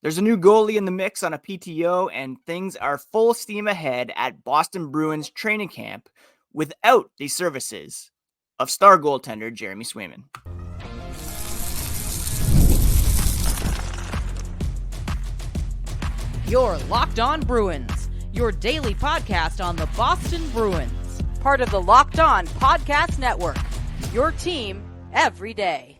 There's a new goalie in the mix on a PTO, and things are full steam ahead at Boston Bruins training camp without the services of star goaltender Jeremy Swayman. You're Locked On Bruins, your daily podcast on the Boston Bruins, part of the Locked On Podcast Network, your team every day.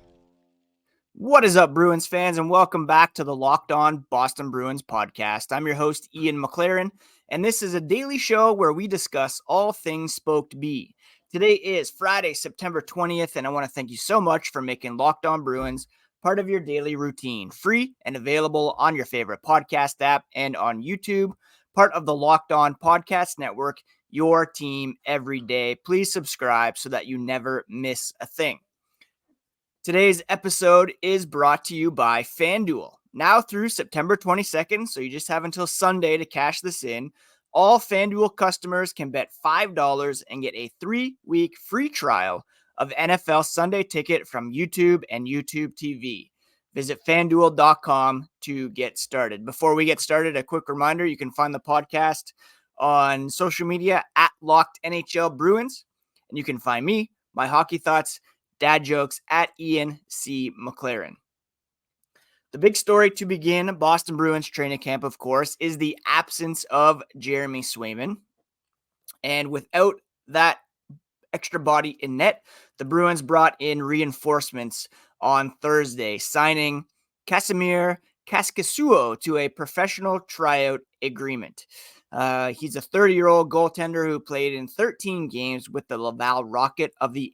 What is up, Bruins fans, and welcome back to the Locked On Boston Bruins podcast. I'm your host, Ian McLaren, and this is a daily show where we discuss all things Spoked B. Today is Friday, September 20th, and I want to thank you so much for making Locked On Bruins part of your daily routine, free and available on your favorite podcast app and on YouTube, part of the Locked On Podcast Network, your team every day. Please subscribe so that you never miss a thing. Today's episode is brought to you by FanDuel. Now through September 22nd, so you just have until Sunday to cash this in, all FanDuel customers can bet $5 and get a 3-week free trial of NFL Sunday Ticket from YouTube and YouTube TV. Visit FanDuel.com to get started. Before we get started, a quick reminder, you can find the podcast on social media at Locked NHL Bruins, and you can find me, my hockey thoughts, dad jokes at Ian C. McLaren. The big story to begin Boston Bruins training camp, of course, is the absence of Jeremy Swayman. And without that extra body in net, the Bruins brought in reinforcements on Thursday, signing Kasimir Kaskisuo to a professional tryout agreement. He's a 30-year-old goaltender who played in 13 games with the Laval Rocket of the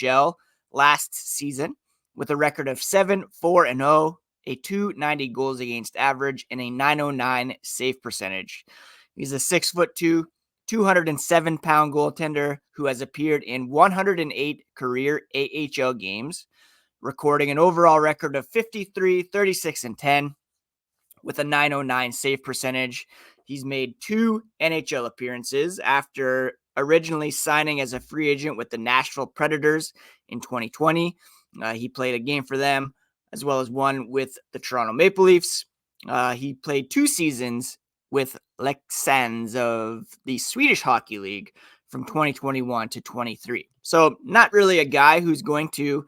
AHL last season, with a record of 7-4-0, a .290 goals against average, and a .909 save percentage. He's a 6'2", 207-pound goaltender who has appeared in 108 career AHL games, recording an overall record of 53, 36, and 10, with a .909 save percentage. He's made 2 NHL appearances after originally signing as a free agent with the Nashville Predators in 2020. He played a game for them, as well as one with the Toronto Maple Leafs. He played 2 seasons with Lysell of the Swedish Hockey League from 2021 to 23. So not really a guy who's going to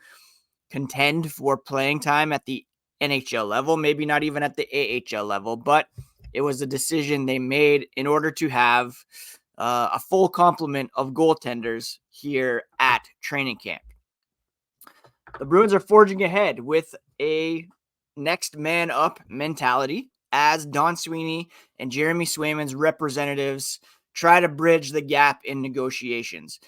contend for playing time at the NHL level, maybe not even at the AHL level, but it was a decision they made in order to have a full complement of goaltenders here at training camp. The Bruins are forging ahead with a next man up mentality as Don Sweeney and Jeremy Swayman's representatives try to bridge the gap in negotiations.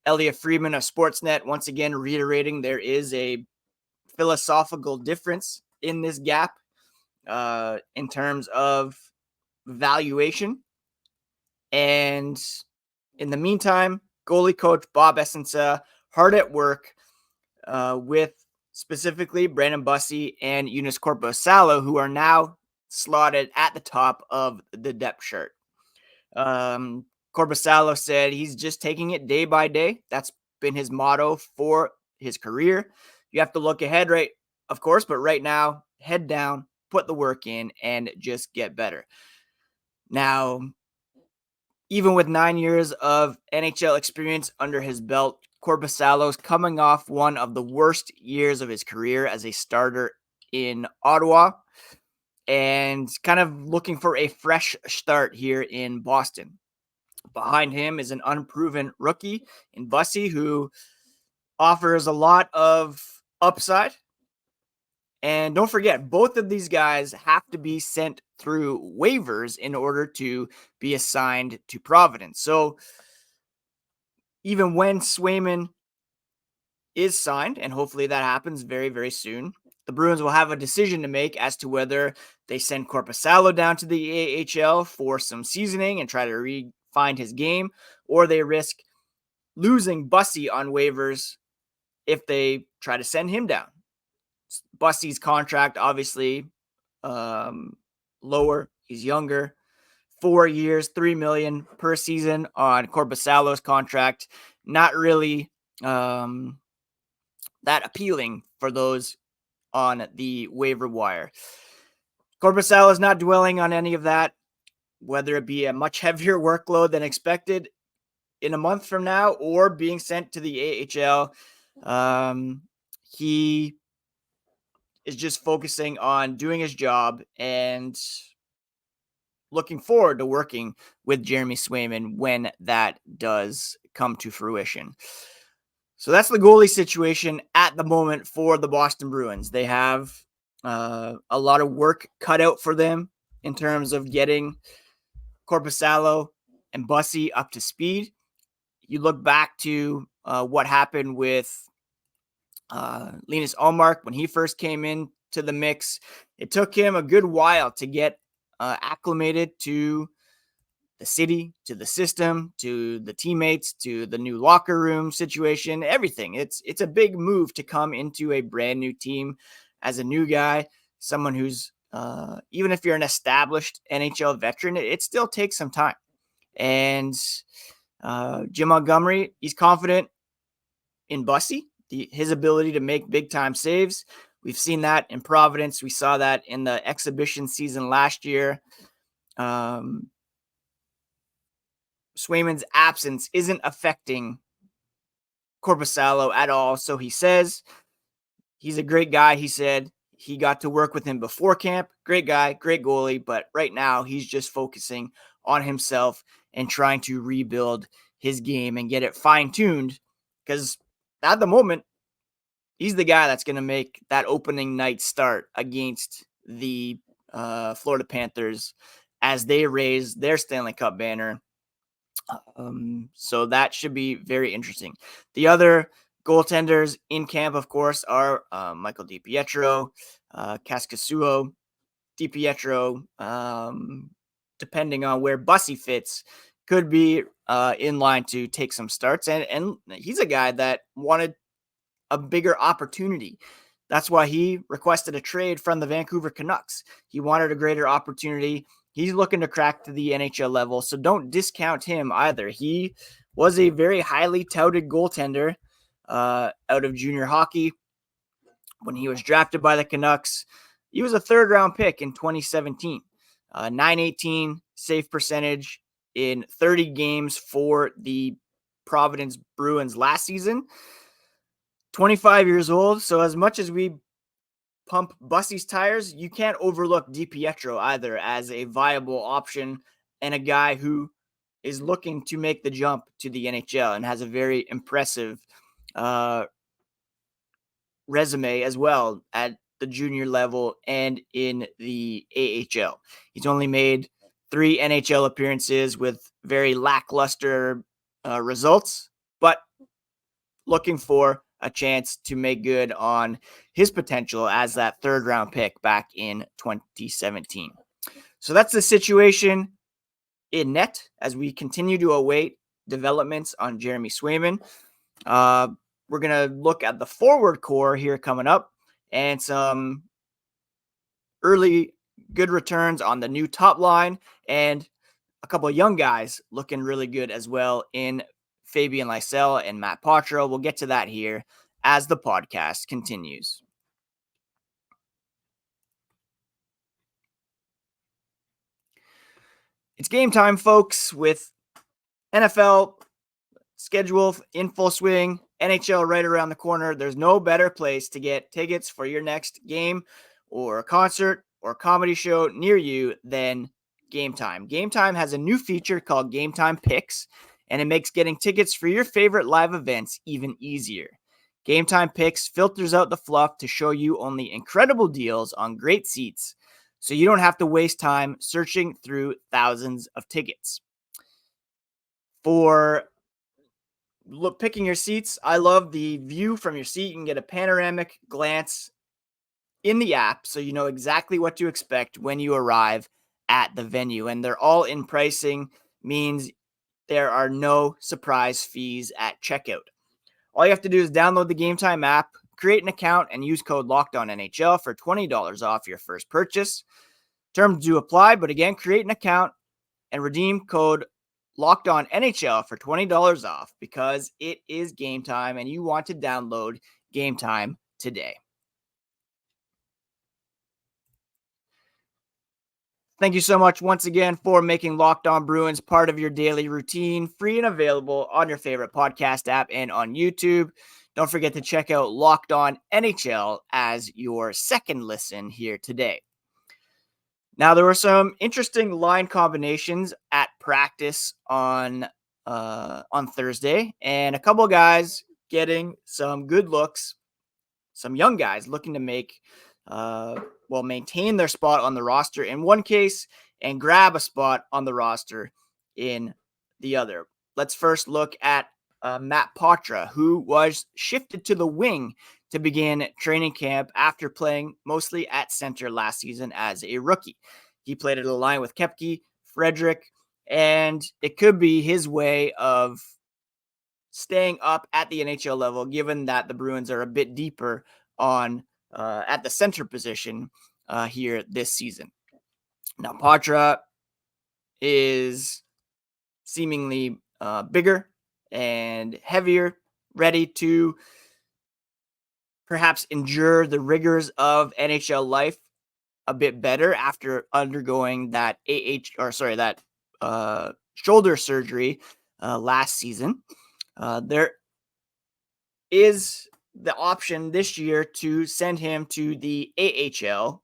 Elliot Friedman of Sportsnet once again reiterating there is a philosophical difference in this gap in terms of valuation. And in the meantime, goalie coach Bob Essensa hard at work with specifically Brandon Bussi and Joonas Korpisalo, who are now slotted at the top of the depth chart. Korpisalo said he's just taking it day by day. That's been his motto for his career. You have to look ahead, right? Of course, but right now, head down, put the work in, and just get better. Now, even with 9 years of NHL experience under his belt, Korpisalo's coming off one of the worst years of his career as a starter in Ottawa and kind of looking for a fresh start here in Boston. Behind him is an unproven rookie in Bussi who offers a lot of upside. And don't forget, both of these guys have to be sent through waivers in order to be assigned to Providence. So even when Swayman is signed, and hopefully that happens very, very soon, the Bruins will have a decision to make as to whether they send Korpisalo down to the AHL for some seasoning and try to refine his game, or they risk losing Bussi on waivers if they try to send him down. Bussi's contract, obviously, lower. He's younger. 4 years, $3 million per season on Korpisalo's contract. Not really that appealing for those on the waiver wire. Korpisalo is not dwelling on any of that, whether it be a much heavier workload than expected in a month from now or being sent to the AHL. He is just focusing on doing his job and looking forward to working with Jeremy Swayman when that does come to fruition. So that's the goalie situation at the moment for the Boston Bruins. They have a lot of work cut out for them in terms of getting Korpisalo and Bussi up to speed. You look back to what happened with Linus Ullmark when he first came in to the mix. It took him a good while to get acclimated to the city, to the system, to the teammates, to the new locker room situation, everything. It's a big move to come into a brand new team as a new guy, someone who's even if you're an established NHL veteran, it still takes some time. And Jim Montgomery, he's confident in Bussi, his ability to make big time saves. We've seen that in Providence. We saw that in the exhibition season last year. Swayman's absence isn't affecting Korpisalo at all. So he says he's a great guy. He said he got to work with him before camp. Great guy, great goalie. But right now he's just focusing on himself and trying to rebuild his game and get it fine-tuned, because at the moment, he's the guy that's going to make that opening night start against the Florida Panthers as they raise their Stanley Cup banner. So that should be very interesting. The other goaltenders in camp, of course, are Michael DiPietro, Kaskisuo, DiPietro, depending on where Bussi fits, could be in line to take some starts. And he's a guy that wanted a bigger opportunity. That's why he requested a trade from the Vancouver Canucks. He wanted a greater opportunity. He's looking to crack to the NHL level, so don't discount him either. He was a very highly touted goaltender out of junior hockey. When he was drafted by the Canucks, he was a third-round pick in 2017. 918 save percentage in 30 games for the Providence Bruins last season. 25 years old, so as much as we pump Bussi's tires, you can't overlook DiPietro either as a viable option and a guy who is looking to make the jump to the NHL and has a very impressive resume as well at the junior level and in the AHL. He's only made 3 NHL appearances with very lackluster results, but looking for a chance to make good on his potential as that third-round pick back in 2017. So that's the situation in net as we continue to await developments on Jeremy Swayman. We're going to look at the forward core here coming up and some early good returns on the new top line and a couple of young guys looking really good as well in Fabian Lysell and Matt Poitras. We'll get to that here as the podcast continues. It's game time, folks, with NFL schedule in full swing, NHL right around the corner. There's no better place to get tickets for your next game or a concert or comedy show near you than Gametime. Gametime has a new feature called Gametime Picks, and it makes getting tickets for your favorite live events even easier. Gametime Picks filters out the fluff to show you only incredible deals on great seats, so you don't have to waste time searching through thousands of tickets. For picking your seats, I love the view from your seat. You can get a panoramic glance in the app so you know exactly what to expect when you arrive at the venue. And they're all in pricing, means there are no surprise fees at checkout. All you have to do is download the Gametime app, create an account, and use code LOCKEDONNHL for $20 off your first purchase. Terms do apply, but again, create an account and redeem code LOCKEDONNHL for $20 off because it is game time and you want to download Gametime today. Thank you so much once again for making Locked On Bruins part of your daily routine, free and available on your favorite podcast app and on YouTube. Don't forget to check out Locked On NHL as your second listen here today. Now, there were some interesting line combinations at practice on Thursday, and a couple of guys getting some good looks, some young guys looking to maintain their spot on the roster in one case and grab a spot on the roster in the other. Let's first look at Matt Poitras, who was shifted to the wing to begin training camp after playing mostly at center last season as a rookie. He played at a line with Koepke, Frederic, and it could be his way of staying up at the NHL level, given that the Bruins are a bit deeper on at the center position here this season. Now, Poitras is seemingly bigger and heavier, ready to perhaps endure the rigors of NHL life a bit better after undergoing that shoulder surgery last season. There is the option this year to send him to the AHL.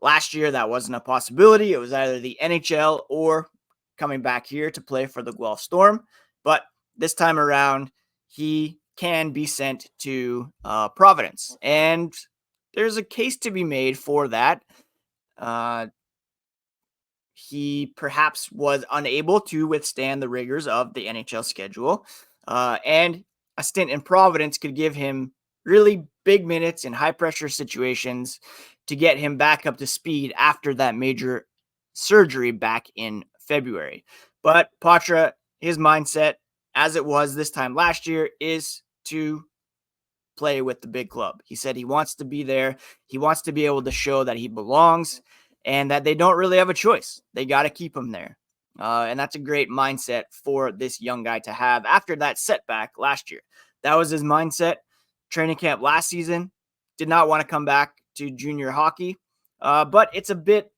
Last year, that wasn't a possibility. It was either the NHL or coming back here to play for the Guelph Storm. But this time around, he can be sent to Providence. And there's a case to be made for that. He perhaps was unable to withstand the rigors of the NHL schedule. And a stint in Providence could give him really big minutes in high-pressure situations to get him back up to speed after that major surgery back in February. But Poitras, his mindset, as it was this time last year, is to play with the big club. He said he wants to be there. He wants to be able to show that he belongs and that they don't really have a choice. They got to keep him there. And that's a great mindset for this young guy to have after that setback last year. That was his mindset. Training camp last season, did not want to come back to junior hockey. But it's a bit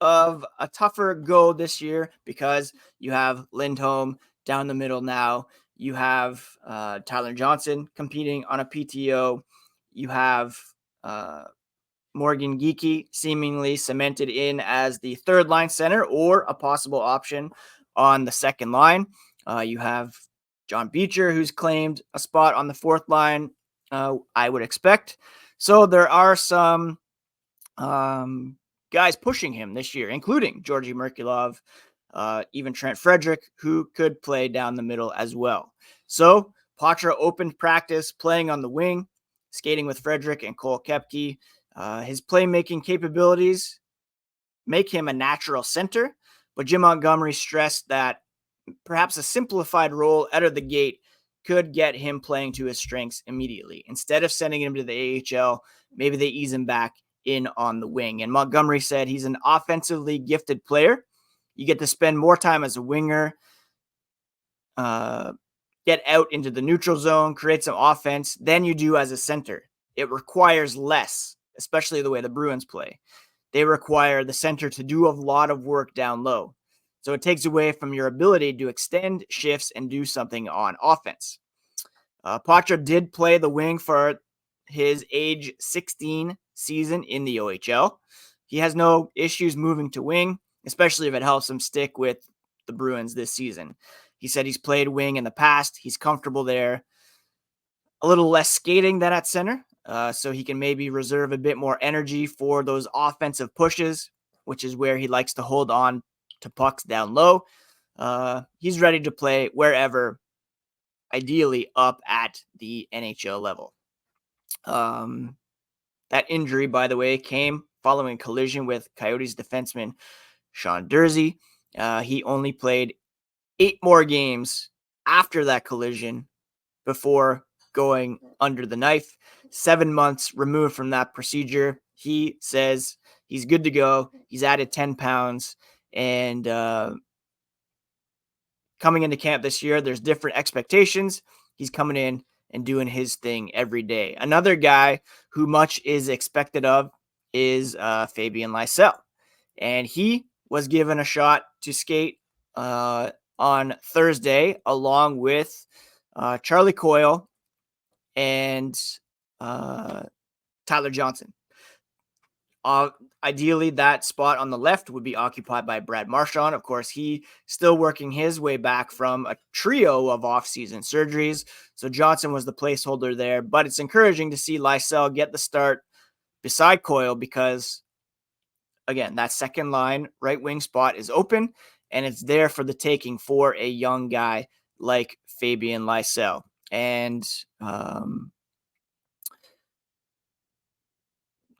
of a tougher go this year because you have Lindholm down the middle now. You have Tyler Johnson competing on a PTO. You have Morgan Geekie seemingly cemented in as the third line center or a possible option on the second line. You have John Beecher, who's claimed a spot on the fourth line, I would expect. So there are some guys pushing him this year, including Georgi Merkulov, even Trent Frederic, who could play down the middle as well. So Poitras opened practice playing on the wing, skating with Frederic and Cole Koepke. His playmaking capabilities make him a natural center, but Jim Montgomery stressed that perhaps a simplified role out of the gate could get him playing to his strengths immediately. Instead of sending him to the AHL, maybe they ease him back in on the wing. And Montgomery said he's an offensively gifted player. You get to spend more time as a winger, get out into the neutral zone, create some offense than you do as a center. It requires less, especially the way the Bruins play. They require the center to do a lot of work down low. So it takes away from your ability to extend shifts and do something on offense. Poitras did play the wing for his age 16 season in the OHL. He has no issues moving to wing, especially if it helps him stick with the Bruins this season. He said he's played wing in the past. He's comfortable there. A little less skating than at center, so he can maybe reserve a bit more energy for those offensive pushes, which is where he likes to hold on to pucks down low. He's ready to play wherever, ideally up at the NHL level. That injury, by the way, came following a collision with Coyotes defenseman Sean Durzi. He only played 8 more games after that collision before going under the knife. 7 months removed from that procedure. He says he's good to go. He's added 10 pounds. And coming into camp this year, there's different expectations. He's coming in and doing his thing every day. Another guy who much is expected of is Fabian Lysell. And he was given a shot to skate on Thursday along with Charlie Coyle and Tyler Johnson. Ideally, that spot on the left would be occupied by Brad Marchand. Of course, he still working his way back from a trio of offseason surgeries. So Johnson was the placeholder there. But it's encouraging to see Lysell get the start beside Coyle because, again, that second line right wing spot is open and it's there for the taking for a young guy like Fabian Lysell. And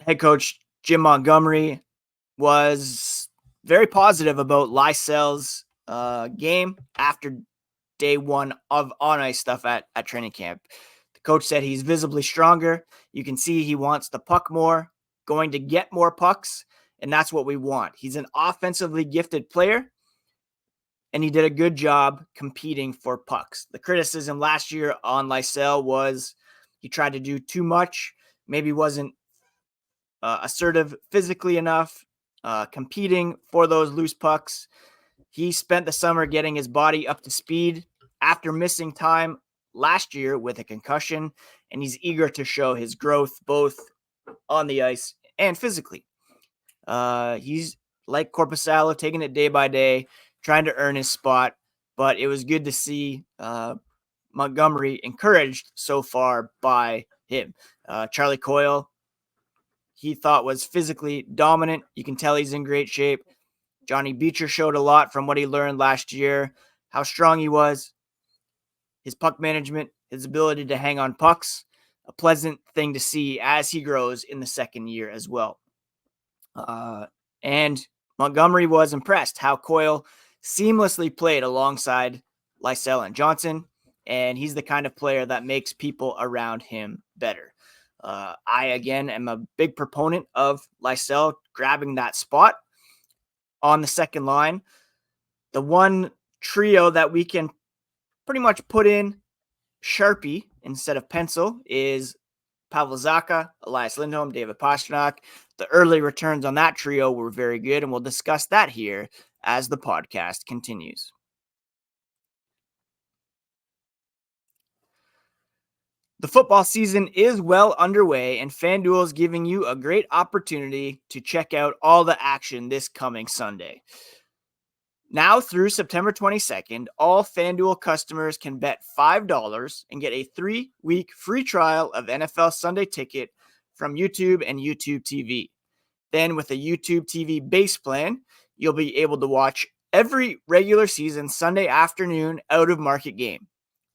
head coach Jim Montgomery was very positive about Lysell's game after day one of on-ice stuff at training camp. The coach said he's visibly stronger. You can see he wants the puck more, going to get more pucks, and that's what we want. He's an offensively gifted player, and he did a good job competing for pucks. The criticism last year on Lysell was he tried to do too much, maybe wasn't assertive physically enough, competing for those loose pucks. He spent the summer getting his body up to speed after missing time last year with a concussion, and he's eager to show his growth both on the ice and physically. He's like Korpisalo, taking it day by day, trying to earn his spot, but it was good to see Montgomery encouraged so far by him. Charlie Coyle, he thought was physically dominant. You can tell he's in great shape. Johnny Beecher showed a lot from what he learned last year, how strong he was, his puck management, his ability to hang on pucks, a pleasant thing to see as he grows in the second year as well. And Montgomery was impressed how Coyle seamlessly played alongside Lysell and Johnson, and he's the kind of player that makes people around him better. I, again, am a big proponent of Lysell grabbing that spot on the second line. The one trio that we can pretty much put in Sharpie instead of pencil is Pavel Zacha, Elias Lindholm, David Pastrnak. The early returns on that trio were very good, and we'll discuss that here as the podcast continues. The football season is well underway, and FanDuel is giving you a great opportunity to check out all the action this coming Sunday. Now through September 22nd, all FanDuel customers can bet $5 and get a 3-week free trial of NFL Sunday Ticket from YouTube and YouTube TV. Then with a YouTube TV base plan, you'll be able to watch every regular season Sunday afternoon out-of-market game.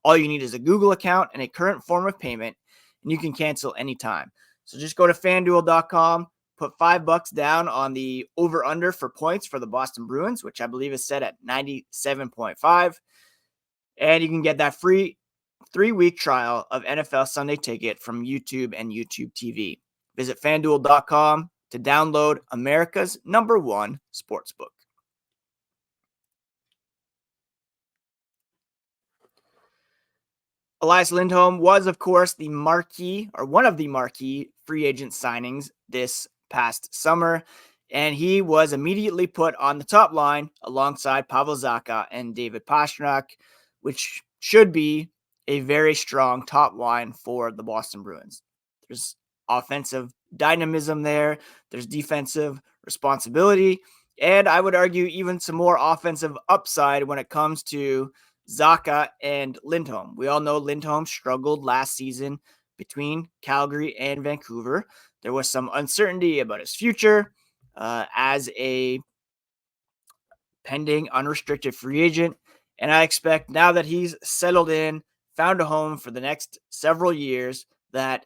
All you need is a Google account and a current form of payment, and you can cancel anytime. So just go to FanDuel.com, put $5 down on the over-under for points for the Boston Bruins, which I believe is set at 97.5, and you can get that free 3-week trial of NFL Sunday Ticket from YouTube and YouTube TV. Visit FanDuel.com to download America's #1 sportsbook. Elias Lindholm was, of course, the marquee or one of the marquee free agent signings this past summer, and he was immediately put on the top line alongside Pavel Zacha and David Pastrnak, which should be a very strong top line for the Boston Bruins. There's offensive dynamism there, there's defensive responsibility, and I would argue even some more offensive upside when it comes to Zacha and Lindholm. We all know Lindholm struggled last season between Calgary and Vancouver. There was some uncertainty about his future as a pending unrestricted free agent. And I expect now that he's settled in, found a home for the next several years, that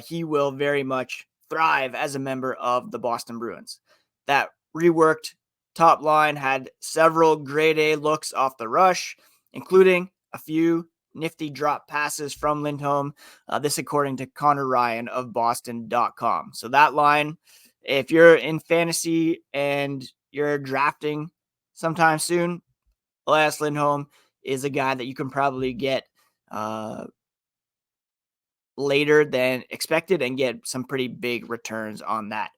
he will very much thrive as a member of the Boston Bruins. That reworked top line had several grade A looks off the rush, including a few nifty drop passes from Lindholm. This according to Connor Ryan of Boston.com. So that line, if you're in fantasy and you're drafting sometime soon, Elias Lindholm is a guy that you can probably get later than expected and get some pretty big returns on that.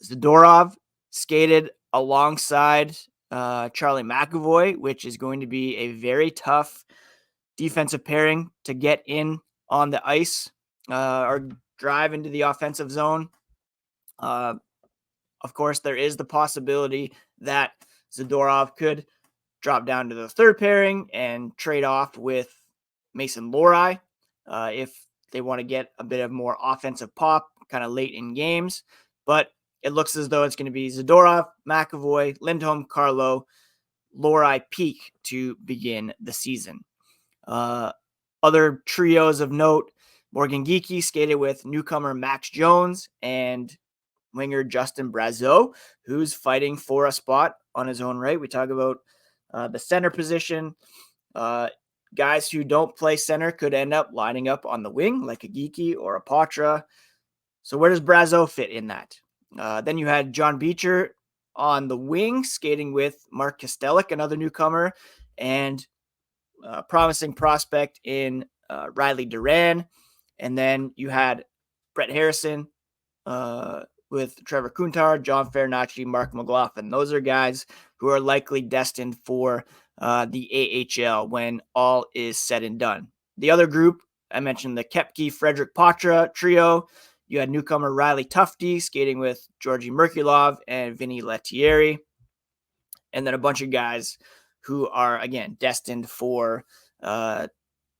Zadorov skated alongside Charlie McAvoy, which is going to be a very tough defensive pairing to get in on the ice or drive into the offensive zone. Of course, there is the possibility that Zadorov could drop down to the third pairing and trade off with Mason Lohrei if they want to get a bit of more offensive pop kind of late in games. But it looks as though it's going to be Zadorov, McAvoy, Lindholm, Carlo, Lohrei, Peak to begin the season. Other trios of note, Morgan Geekie skated with newcomer Max Jones and winger Justin Brazeau, who's fighting for a spot on his own right. We talk about the center position. Guys who don't play center could end up lining up on the wing, like a Geekie or a Poitras. So where does Brazeau fit in that? Then you had John Beecher on the wing, skating with Mark Kastelic, another newcomer, and promising prospect in Riley Duran. And then you had Brett Harrison with Trevor Kuntar, John Farinacci, Mark McLaughlin. Those are guys who are likely destined for the AHL when all is said and done. The other group, I mentioned the Kepke, Frederick Poitras trio. You had newcomer Riley Tufte skating with Georgi Merkulov and Vinny Lettieri. And then a bunch of guys who are, again, destined for the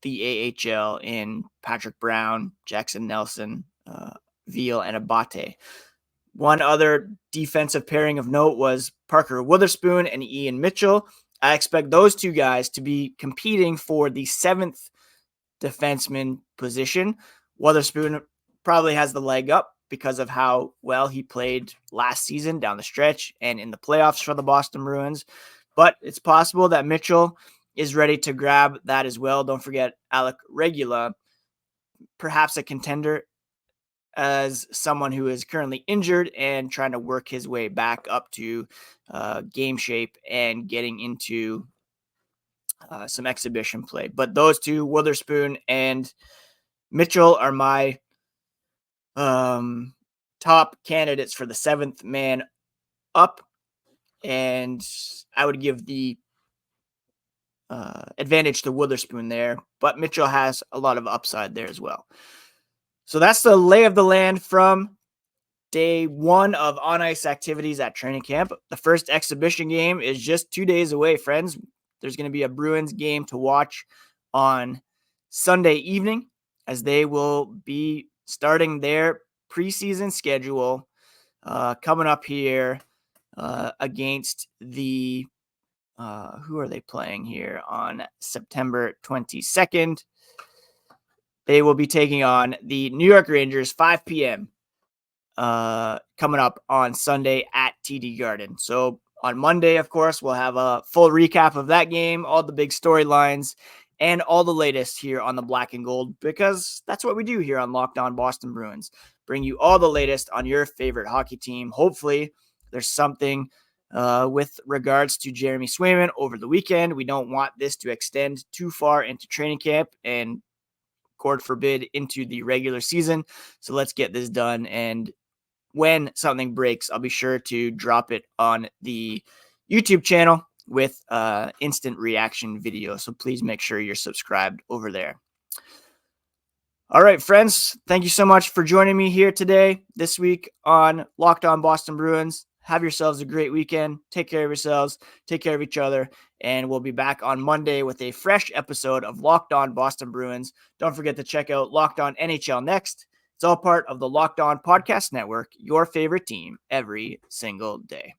AHL in Patrick Brown, Jackson Nelson, Veal, and Abate. One other defensive pairing of note was Parker Witherspoon and Ian Mitchell. I expect those two guys to be competing for the 7th defenseman position. Witherspoon probably has the leg up because of how well he played last season down the stretch and in the playoffs for the Boston Bruins. But it's possible that Mitchell is ready to grab that as well. Don't forget Alec Regula, perhaps a contender as someone who is currently injured and trying to work his way back up to game shape and getting into some exhibition play. But those two, Witherspoon and Mitchell, are my top candidates for the 7th man up. And I would give the advantage to Witherspoon there, but Mitchell has a lot of upside there as well. So that's the lay of the land from day 1 of on-ice activities at training camp. The first exhibition game is just 2 days away, friends. There's going to be a Bruins game to watch on Sunday evening as they will be starting their preseason schedule coming up here against the who are they playing here on September 22nd? They will be taking on the New York Rangers, 5 p.m. Coming up on Sunday at TD Garden. So on Monday, of course, we'll have a full recap of that game, all the big storylines, and all the latest here on the Black and Gold, because that's what we do here on Locked On Boston Bruins. Bring you all the latest on your favorite hockey team. Hopefully, there's something with regards to Jeremy Swayman over the weekend. We don't want this to extend too far into training camp and, God forbid, into the regular season. So let's get this done. And when something breaks, I'll be sure to drop it on the YouTube channel with instant reaction video. So please make sure you're subscribed over there. All right, friends, thank you so much for joining me here today, this week on Locked On Boston Bruins. Have yourselves a great weekend. Take care of yourselves. Take care of each other. And we'll be back on Monday with a fresh episode of Locked On Boston Bruins. Don't forget to check out Locked On NHL Next. It's all part of the Locked On Podcast Network, your favorite team every single day.